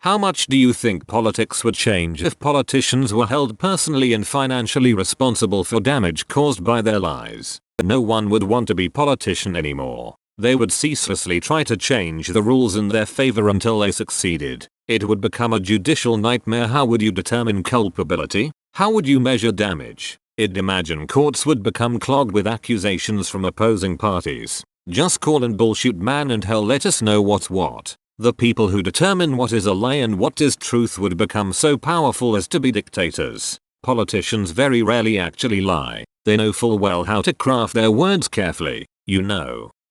How much do you think politics would change if politicians were held personally and financially responsible for damage caused by their lies? No one would want to be politician anymore. They would ceaselessly try to change the rules in their favor until they succeeded. It would become a judicial nightmare. How would you determine culpability? How would you measure damage? I'd imagine courts would become clogged with accusations from opposing parties. Just call and bullshit, man, and hell, let us know what's what. The people who determine what is a lie and what is truth would become so powerful as to be dictators. Politicians very rarely actually lie. They know full well how to craft their words carefully,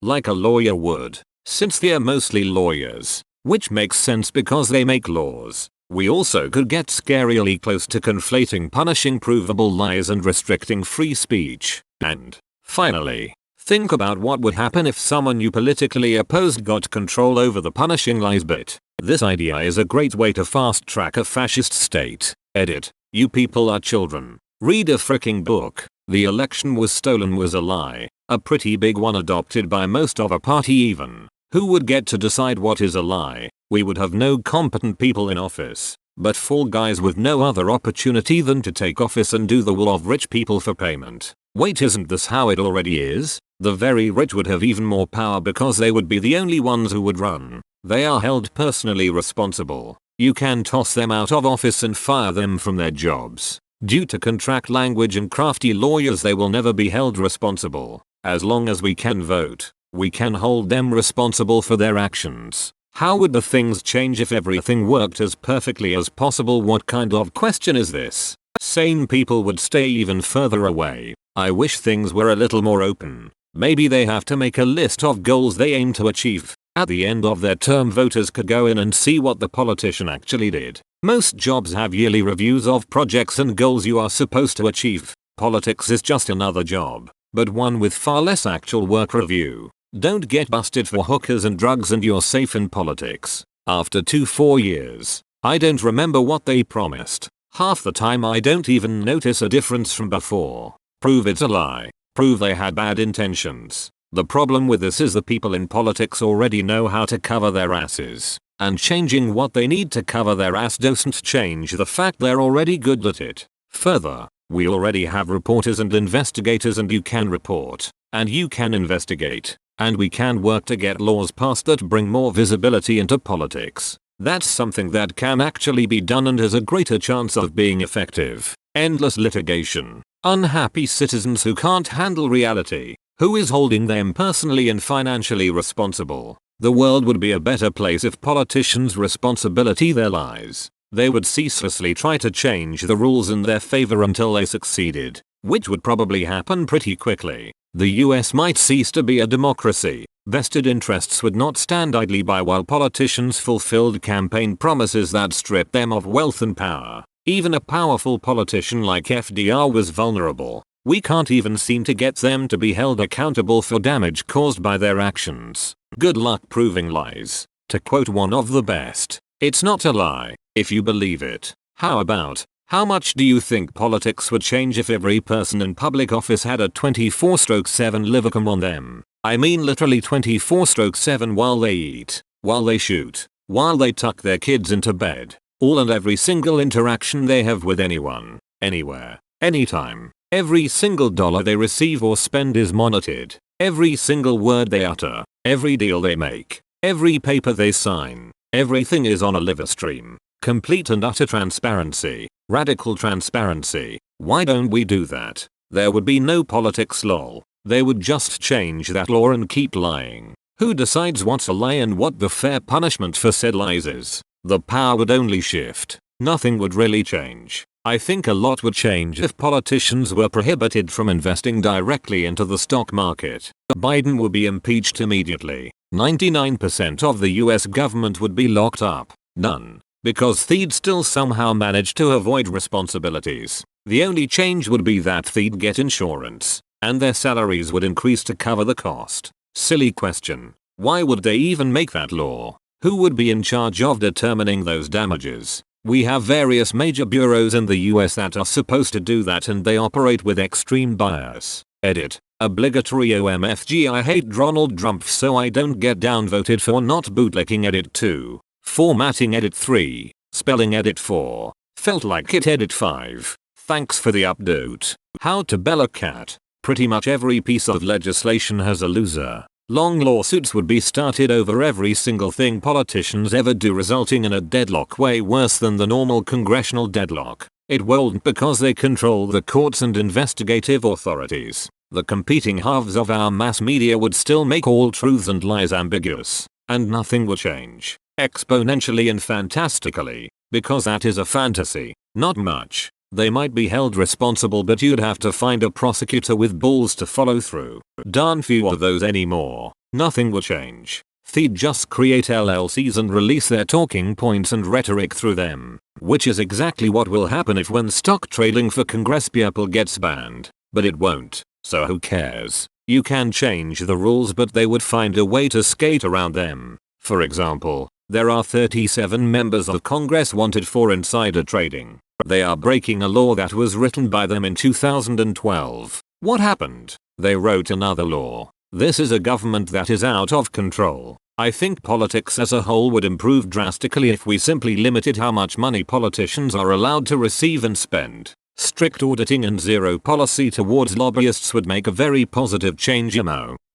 like a lawyer would, since they're mostly lawyers, which makes sense because they make laws. We also could get scarily close to conflating punishing provable lies and restricting free speech. And, finally, think about what would happen if someone you politically opposed got control over the punishing lies bit. This idea is a great way to fast track a fascist state. Edit. You people are children. Read a fricking book. The election was stolen was a lie. A pretty big one, adopted by most of our party even. Who would get to decide what is a lie? We would have no competent people in office, but fall guys with no other opportunity than to take office and do the will of rich people for payment. Wait, isn't this how it already is? The very rich would have even more power because they would be the only ones who would run. They are held personally responsible. You can toss them out of office and fire them from their jobs. Due to contract language and crafty lawyers, they will never be held responsible. As long as we can vote, we can hold them responsible for their actions. How would the things change if everything worked as perfectly as possible? What kind of question is this? Sane people would stay even further away. I wish things were a little more open. Maybe they have to make a list of goals they aim to achieve. At the end of their term, voters could go in and see what the politician actually did. Most jobs have yearly reviews of projects and goals you are supposed to achieve. Politics is just another job, but one with far less actual work review. Don't get busted for hookers and drugs and you're safe in politics. After 4 years, I don't remember what they promised. Half the time I don't even notice a difference from before. Prove it's a lie. Prove they had bad intentions. The problem with this is the people in politics already know how to cover their asses. And changing what they need to cover their ass doesn't change the fact they're already good at it. Further, we already have reporters and investigators, and you can report. And you can investigate. And we can work to get laws passed that bring more visibility into politics. That's something that can actually be done and has a greater chance of being effective. Endless litigation. Unhappy citizens who can't handle reality. Who is holding them personally and financially responsible? The world would be a better place if politicians' responsibility their lies. They would ceaselessly try to change the rules in their favor until they succeeded, which would probably happen pretty quickly. The US might cease to be a democracy. Vested interests would not stand idly by while politicians fulfilled campaign promises that stripped them of wealth and power. Even a powerful politician like FDR was vulnerable. We can't even seem to get them to be held accountable for damage caused by their actions. Good luck proving lies. To quote one of the best, it's not a lie if you believe it. How about, how much do you think politics would change if every person in public office had a 24/7 liver cam on them? I mean literally 24/7 while they eat, while they shoot, while they tuck their kids into bed. All and every single interaction they have with anyone, anywhere, anytime. Every single dollar they receive or spend is monitored. Every single word they utter, every deal they make, every paper they sign, everything is on a live stream. Complete and utter transparency. Radical transparency. Why don't we do that? There would be no politics, lol. They would just change that law and keep lying. Who decides what's a lie and what the fair punishment for said lies is? The power would only shift. Nothing would really change. I think a lot would change if politicians were prohibited from investing directly into the stock market. Biden would be impeached immediately. 99% of the US government would be locked up. None. Because they'd still somehow manage to avoid responsibilities. The only change would be that they'd get insurance. And their salaries would increase to cover the cost. Silly question. Why would they even make that law? Who would be in charge of determining those damages? We have various major bureaus in the US that are supposed to do that, and they operate with extreme bias. Edit. Obligatory OMFG. I hate Donald Trump, so I don't get downvoted for not bootlicking. Edit 2. Formatting edit 3. Spelling edit 4. Felt like it edit 5. Thanks for the update. How to bell a cat. Pretty much every piece of legislation has a loser. Long lawsuits would be started over every single thing politicians ever do, resulting in a deadlock way worse than the normal congressional deadlock. It won't, because they control the courts and investigative authorities. The competing halves of our mass media would still make all truths and lies ambiguous. And nothing will change. Exponentially and fantastically. Because that is a fantasy. Not much. They might be held responsible, but you'd have to find a prosecutor with balls to follow through. Darn few of those anymore. Nothing will change. They'd just create LLCs and release their talking points and rhetoric through them. Which is exactly what will happen if when stock trading for Congress people gets banned. But it won't. So who cares? You can change the rules, but they would find a way to skate around them. For example, there are 37 members of Congress wanted for insider trading. They are breaking a law that was written by them in 2012. What happened? They wrote another law. This is a government that is out of control. I think politics as a whole would improve drastically if we simply limited how much money politicians are allowed to receive and spend. Strict auditing and zero policy towards lobbyists would make a very positive change.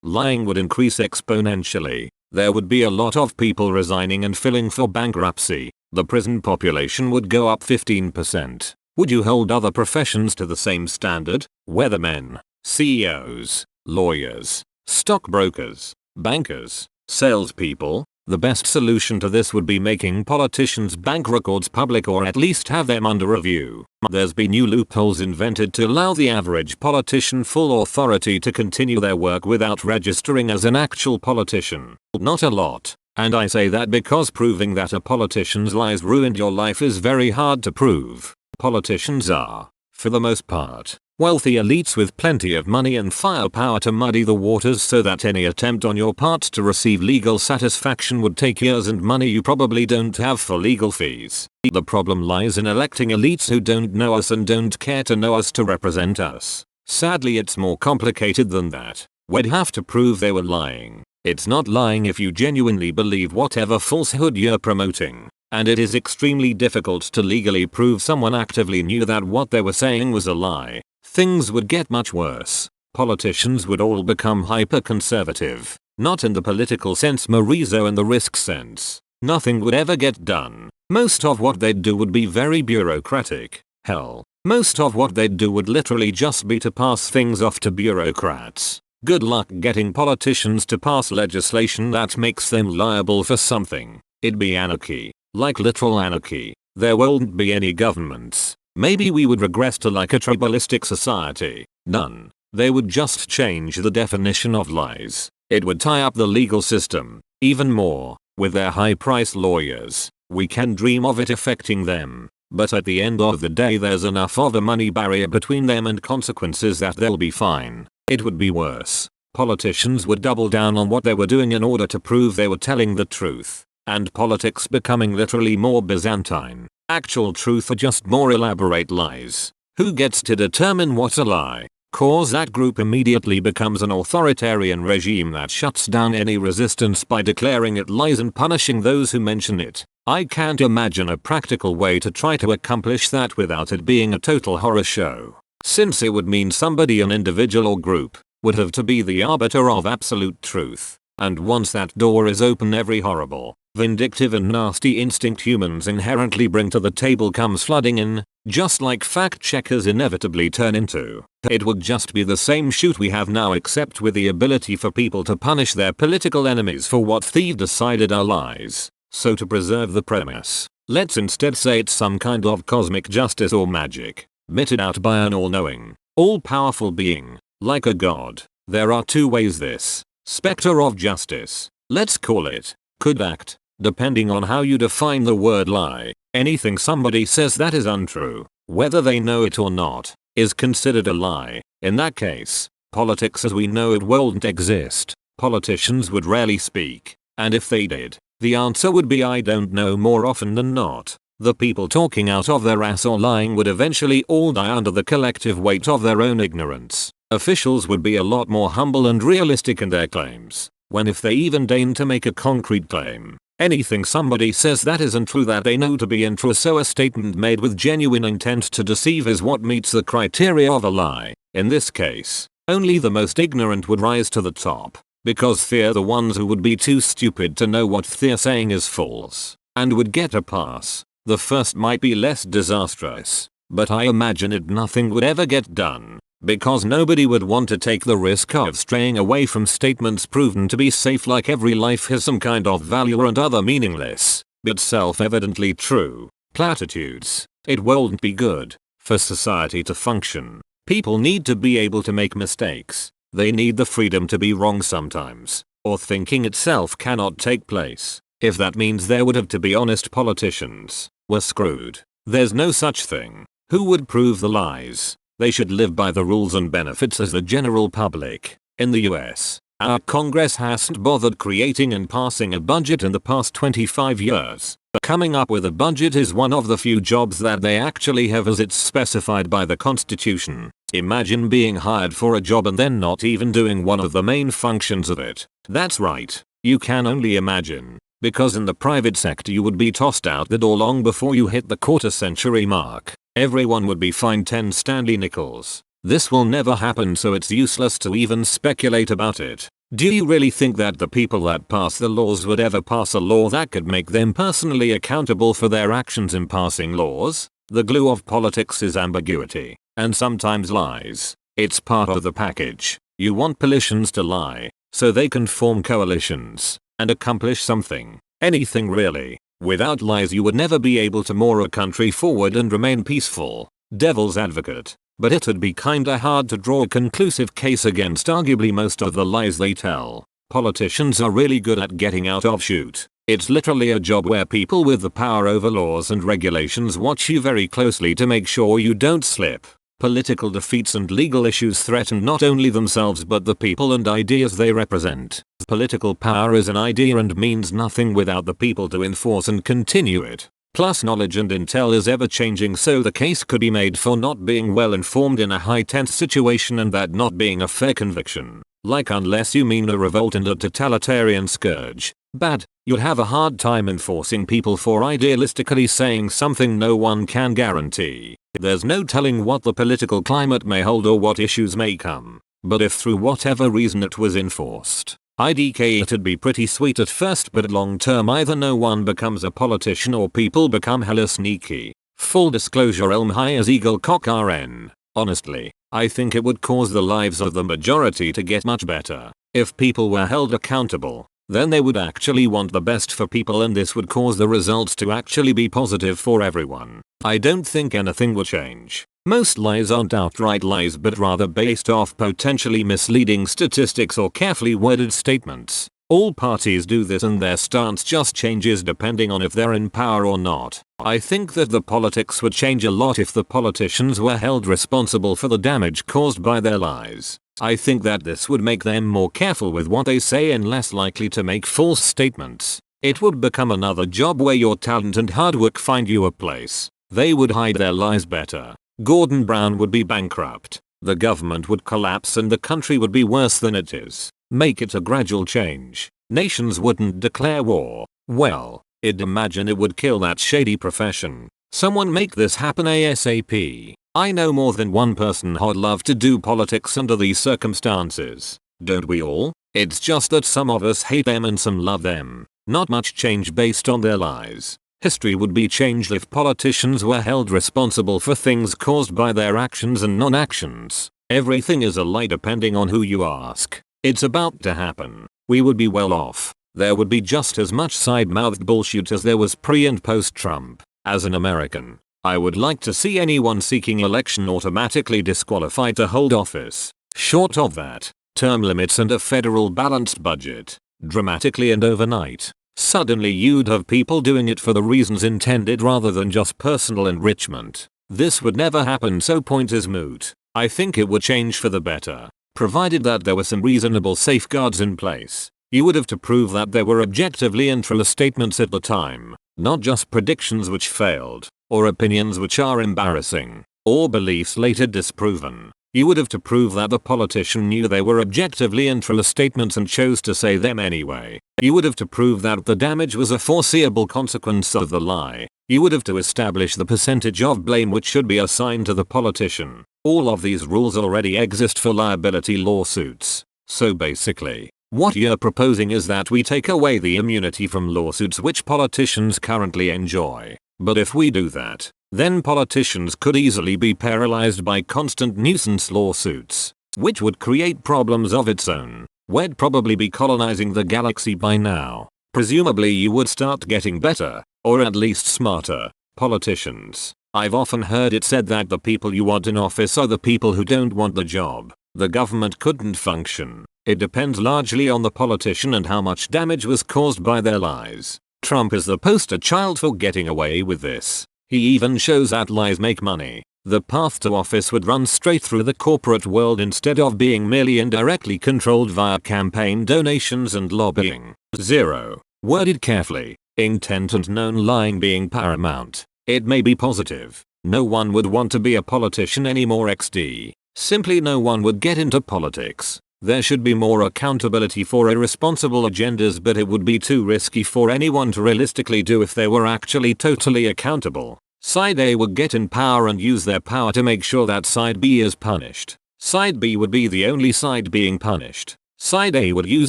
Lying would increase exponentially. There would be a lot of people resigning and filing for bankruptcy. The prison population would go up 15%. Would you hold other professions to the same standard? Weathermen, CEOs, lawyers, stockbrokers, bankers, salespeople? The best solution to this would be making politicians' bank records public, or at least have them under review. There's been new loopholes invented to allow the average politician full authority to continue their work without registering as an actual politician. Not a lot. And I say that because proving that a politician's lies ruined your life is very hard to prove. Politicians are, for the most part, wealthy elites with plenty of money and firepower to muddy the waters, so that any attempt on your part to receive legal satisfaction would take years and money you probably don't have for legal fees. The problem lies in electing elites who don't know us and don't care to know us to represent us. Sadly, it's more complicated than that. We'd have to prove they were lying. It's not lying if you genuinely believe whatever falsehood you're promoting. And it is extremely difficult to legally prove someone actively knew that what they were saying was a lie. Things would get much worse. Politicians would all become hyper-conservative. Not in the political sense, Marizo, in the risk sense. Nothing would ever get done. Most of what they'd do would be very bureaucratic. Hell, most of what they'd do would literally just be to pass things off to bureaucrats. Good luck getting politicians to pass legislation that makes them liable for something. It'd be anarchy. Like literal anarchy. There won't be any governments. Maybe we would regress to like a tribalistic society. None. They would just change the definition of lies. It would tie up the legal system. Even more. With their high-priced lawyers. We can dream of it affecting them. But at the end of the day, there's enough of a money barrier between them and consequences that they'll be fine. It would be worse. Politicians would double down on what they were doing in order to prove they were telling the truth. And politics becoming literally more Byzantine. Actual truth are just more elaborate lies. Who gets to determine what's a lie? Cause that group immediately becomes an authoritarian regime that shuts down any resistance by declaring it lies and punishing those who mention it. I can't imagine a practical way to try to accomplish that without it being a total horror show. Since it would mean somebody, an individual or group, would have to be the arbiter of absolute truth. And once that door is open, every horrible, vindictive and nasty instinct humans inherently bring to the table comes flooding in, just like fact checkers inevitably turn into. It would just be the same shoot we have now, except with the ability for people to punish their political enemies for what they've decided are lies. So to preserve the premise, let's instead say it's some kind of cosmic justice or magic, meted out by an all-knowing, all-powerful being, like a god. There are two ways this specter of justice, let's call it, could act, depending on how you define the word lie. Anything somebody says that is untrue, whether they know it or not, is considered a lie. In that case, politics as we know it won't exist. Politicians would rarely speak, and if they did, the answer would be I don't know more often than not. The people talking out of their ass or lying would eventually all die under the collective weight of their own ignorance. Officials would be a lot more humble and realistic in their claims. when if they even deign to make a concrete claim, anything somebody says that isn't true that they know to be untrue, so a statement made with genuine intent to deceive is what meets the criteria of a lie. In this case, only the most ignorant would rise to the top, because they're the ones who would be too stupid to know what they're saying is false, and would get a pass. The first might be less disastrous, but I imagine nothing would ever get done, because nobody would want to take the risk of straying away from statements proven to be safe, like every life has some kind of value and other meaningless, but self-evidently true, platitudes. It won't be good for society to function. People need to be able to make mistakes. They need the freedom to be wrong sometimes, or thinking itself cannot take place. If that means there would have to be honest politicians, we're screwed. There's no such thing. Who would prove the lies? They should live by the rules and benefits as the general public. In the US, our Congress hasn't bothered creating and passing a budget in the past 25 years. Coming up with a budget is one of the few jobs that they actually have as it's specified by the Constitution. Imagine being hired for a job and then not even doing one of the main functions of it. That's right, you can only imagine. Because in the private sector you would be tossed out the door long before you hit the quarter-century mark. Everyone would be fined 10 Stanley nickels. This will never happen, so it's useless to even speculate about it. Do you really think that the people that pass the laws would ever pass a law that could make them personally accountable for their actions in passing laws? The glue of politics is ambiguity, and sometimes lies. It's part of the package. You want politicians to lie, so they can form coalitions and accomplish something. Anything really. Without lies you would never be able to move a country forward and remain peaceful. Devil's advocate. But it'd be kinda hard to draw a conclusive case against arguably most of the lies they tell. Politicians are really good at getting out of shoot. It's literally a job where people with the power over laws and regulations watch you very closely to make sure you don't slip. Political defeats and legal issues threaten not only themselves but the people and ideas they represent. Political power is an idea and means nothing without the people to enforce and continue it. Plus knowledge and intel is ever changing, so the case could be made for not being well informed in a high tense situation and that not being a fair conviction. Like, unless you mean a revolt and a totalitarian scourge. Bad, you'd have a hard time enforcing people for idealistically saying something no one can guarantee. There's no telling what the political climate may hold or what issues may come. But if through whatever reason it was enforced, IDK, it'd be pretty sweet at first, but long term either no one becomes a politician or people become hella sneaky. Full disclosure, Elm High as Eagle Cock RN. Honestly, I think it would cause the lives of the majority to get much better. If people were held accountable, then they would actually want the best for people, and this would cause the results to actually be positive for everyone. I don't think anything will change. Most lies aren't outright lies but rather based off potentially misleading statistics or carefully worded statements. All parties do this and their stance just changes depending on if they're in power or not. I think that the politics would change a lot if the politicians were held responsible for the damage caused by their lies. I think that this would make them more careful with what they say and less likely to make false statements. It would become another job where your talent and hard work find you a place. They would hide their lies better. Gordon Brown would be bankrupt. The government would collapse and the country would be worse than it is. Make it a gradual change. Nations wouldn't declare war. Well, I'd imagine it would kill that shady profession. Someone make this happen ASAP. I know more than one person who'd love to do politics under these circumstances. Don't we all? It's just that some of us hate them and some love them. Not much change based on their lies. History would be changed if politicians were held responsible for things caused by their actions and non-actions. Everything is a lie depending on who you ask. It's about to happen. We would be well off. There would be just as much side-mouthed bullshit as there was pre and post-Trump. As an American, I would like to see anyone seeking election automatically disqualified to hold office. Short of that, term limits and a federal balanced budget. Dramatically and overnight. Suddenly you'd have people doing it for the reasons intended rather than just personal enrichment. This would never happen, so point is moot. I think it would change for the better, provided that there were some reasonable safeguards in place. You would have to prove that there were objectively untrue statements at the time, not just predictions which failed, or opinions which are embarrassing, or beliefs later disproven. You would have to prove that the politician knew they were objectively untrue statements and chose to say them anyway. You would have to prove that the damage was a foreseeable consequence of the lie. You would have to establish the percentage of blame which should be assigned to the politician. All of these rules already exist for liability lawsuits. So basically, what you're proposing is that we take away the immunity from lawsuits which politicians currently enjoy. But if we do that, then politicians could easily be paralyzed by constant nuisance lawsuits, which would create problems of its own. We'd probably be colonizing the galaxy by now. Presumably you would start getting better, or at least smarter, politicians. I've often heard it said that the people you want in office are the people who don't want the job. The government couldn't function. It depends largely on the politician and how much damage was caused by their lies. Trump is the poster child for getting away with this. He even shows that lies make money. The path to office would run straight through the corporate world instead of being merely indirectly controlled via campaign donations and lobbying. 0. Worded carefully. Intent and known lying being paramount. It may be positive. No one would want to be a politician anymore XD. Simply no one would get into politics. There should be more accountability for irresponsible agendas, but it would be too risky for anyone to realistically do if they were actually totally accountable. Side A would get in power and use their power to make sure that Side B is punished. Side B would be the only side being punished. Side A would use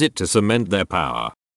it to cement their power.